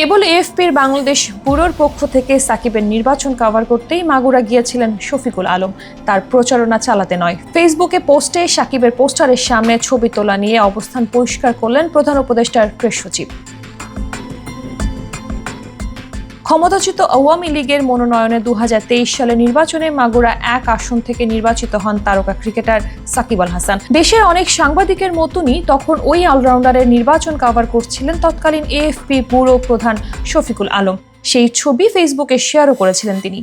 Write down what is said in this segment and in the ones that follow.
কেবল এএফপির বাংলাদেশ ব্যুরোর পক্ষ থেকে সাকিবের নির্বাচন কভার করতেই মাগুরা গিয়েছিলেন শফিকুল আলম, তার প্রচারণা চালাতে নয়। ফেসবুকে পোস্টে সাকিবের পোস্টারের সামনে ছবি তোলা নিয়ে অবস্থান পরিষ্কার করলেন প্রধান উপদেষ্টার প্রেস সচিব। ক্ষমতাচ্যুত আওয়ামী লীগের মনোনয়নে 2023 সালে নির্বাচনে মাগুরা 1 আসন থেকে নির্বাচিত হন তারকা ক্রিকেটার সাকিব আল হাসান। দেশের অনেক সাংবাদিকের মতনই তখন ওই অলরাউন্ডারের নির্বাচন কভার করছিলেন তৎকালীন এএফপি ব্যুরো প্রধান শফিকুল আলম। সেই ছবি ফেসবুকে শেয়ারও করেছিলেন তিনি।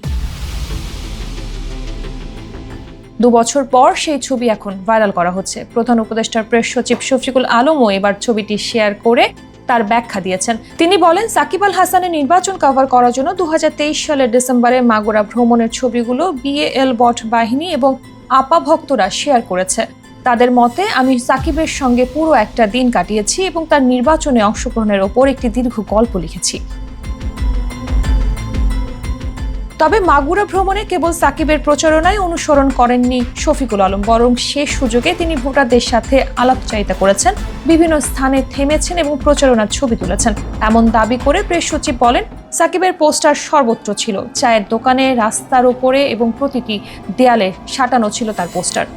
2 বছর পর সেই ছবি এখন ভাইরাল করা হচ্ছে। প্রধান উপদেষ্টার প্রেস সচিব শফিকুল আলমও এবার ছবিটি শেয়ার করে তার ব্যাখ্যা দিয়েছেন। তিনি বলেন, সাকিব আল হাসানের নির্বাচন কভার করার জন্য 2023 সালের ডিসেম্বরে মাগুরা ভ্রমণের ছবিগুলো বিএএল বট বাহিনী এবং আপা ভক্তরা শেয়ার করেছে। তাদের মতে, আমি সাকিবের সঙ্গে পুরো একটা দিন কাটিয়েছি এবং তার নির্বাচনে অংশগ্রহণের ওপর একটি দীর্ঘ গল্প লিখেছি। তবে মাগুরা ভ্রমণে কেবল সাকিবের প্রচারণায় অনুসরণ করেননি শফিকুল আলম, বরং সে সুযোগে তিনি ভোটারদের সাথে আলাপচারিতা করেছেন, বিভিন্ন স্থানে থেমেছেন এবং প্রচারণার ছবি তুলেছেন। এমন দাবি করে প্রেস সচিব বলেন, সাকিবের পোস্টার সর্বত্র ছিল, চায়ের দোকানে, রাস্তার ওপরে এবং প্রতিটি দেয়ালে সাঁটানো ছিল তার পোস্টার।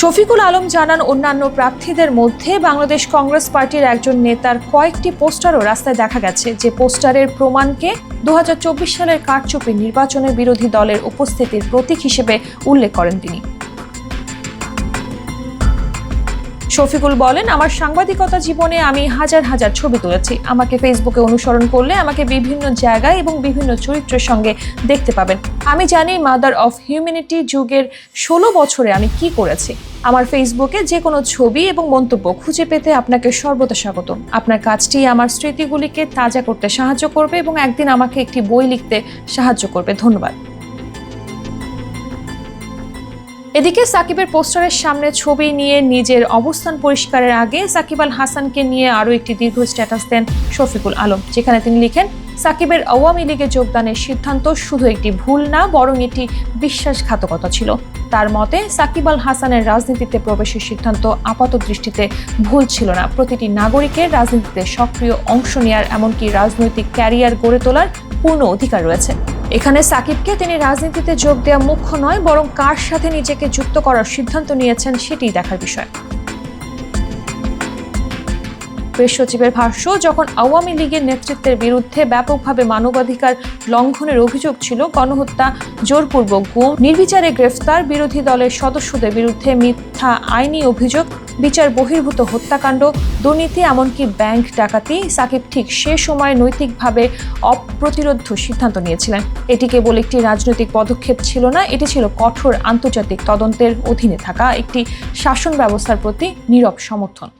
শফিকুল আলম জানান, অন্যান্য প্রার্থীদের মধ্যে বাংলাদেশ কংগ্রেস পার্টির একজন নেতার কয়েকটি পোস্টারও রাস্তায় দেখা গেছে, যে পোস্টারের প্রমাণকে 2024 সালের কারচুপি নির্বাচনে বিরোধী দলের উপস্থিতির প্রতীক হিসেবে উল্লেখ করেন তিনি। শফিকুল বলেন, আমার সাংবাদিকতা জীবনে আমি হাজার হাজার ছবি তুলেছি। আমাকে ফেসবুকে অনুসরণ করলে আমাকে বিভিন্ন জায়গায় এবং বিভিন্ন চরিত্রের সঙ্গে দেখতে পাবেন। আমি জানি মাদার অফ হিউম্যানিটি যুগের 16 বছরে আমি কি করেছি। আমার ফেসবুকে যে কোনো ছবি এবং মন্তব্য খুঁজে পেতে আপনাকে সর্বদা স্বাগত। আপনার কাজটি আমার স্মৃতিগুলিকে তাজা করতে সাহায্য করবে এবং একদিন আমাকে একটি বই লিখতে সাহায্য করবে। ধন্যবাদ। এদিকে সাকিবের পোস্টারের সামনে ছবি নিয়ে নিজের অবস্থান পরিষ্কারের আগে সাকিব আল হাসানকে নিয়ে আরও একটি দীর্ঘ স্ট্যাটাস দেন শফিকুল আলম, যেখানে তিনি লিখেন, সাকিবের আওয়ামী লীগে যোগদানের সিদ্ধান্ত শুধু একটি ভুল না, বরং এটি বিশ্বাসঘাতকতা ছিল। তার মতে, সাকিব আল হাসানের রাজনীতিতে প্রবেশের সিদ্ধান্ত আপাত দৃষ্টিতে ভুল ছিল না। প্রতিটি নাগরিকের রাজনীতিতে সক্রিয় অংশ নেওয়ার, এমনকি রাজনৈতিক ক্যারিয়ার গড়ে তোলার পূর্ণ অধিকার রয়েছে। এখানে সাকিবকে তিনি রাজনীতিতে যোগ দেওয়া মুখ্য নয়, বরং কার সাথে নিজেকে যুক্ত করার সিদ্ধান্ত নিয়েছেন সেটিই দেখার বিষয়। প্রেস সচিবের ভাষ্য, যখন আওয়ামী লীগের নেতৃত্বের বিরুদ্ধে ব্যাপকভাবে মানবাধিকার লঙ্ঘনের অভিযোগ ছিল, গণহত্যা, জোরপূর্বক গুম, নির্বিচারে গ্রেফতার, বিরোধী দলের সদস্যদের বিরুদ্ধে মিথ্যা আইনি অভিযোগ, বিচার বহির্ভূত হত্যাকাণ্ড, দুর্নীতি, এমনকি ব্যাংক ডাকাতি, সাকিব ঠিক সে সময় নৈতিকভাবে অপ্রতিরোধ সিদ্ধান্ত নিয়েছিলেন। এটি কেবল একটি রাজনৈতিক পদক্ষেপ ছিল না, এটি ছিল কঠোর আন্তর্জাতিক তদন্তের অধীনে থাকা একটি শাসন ব্যবস্থার প্রতি নীরব সমর্থন।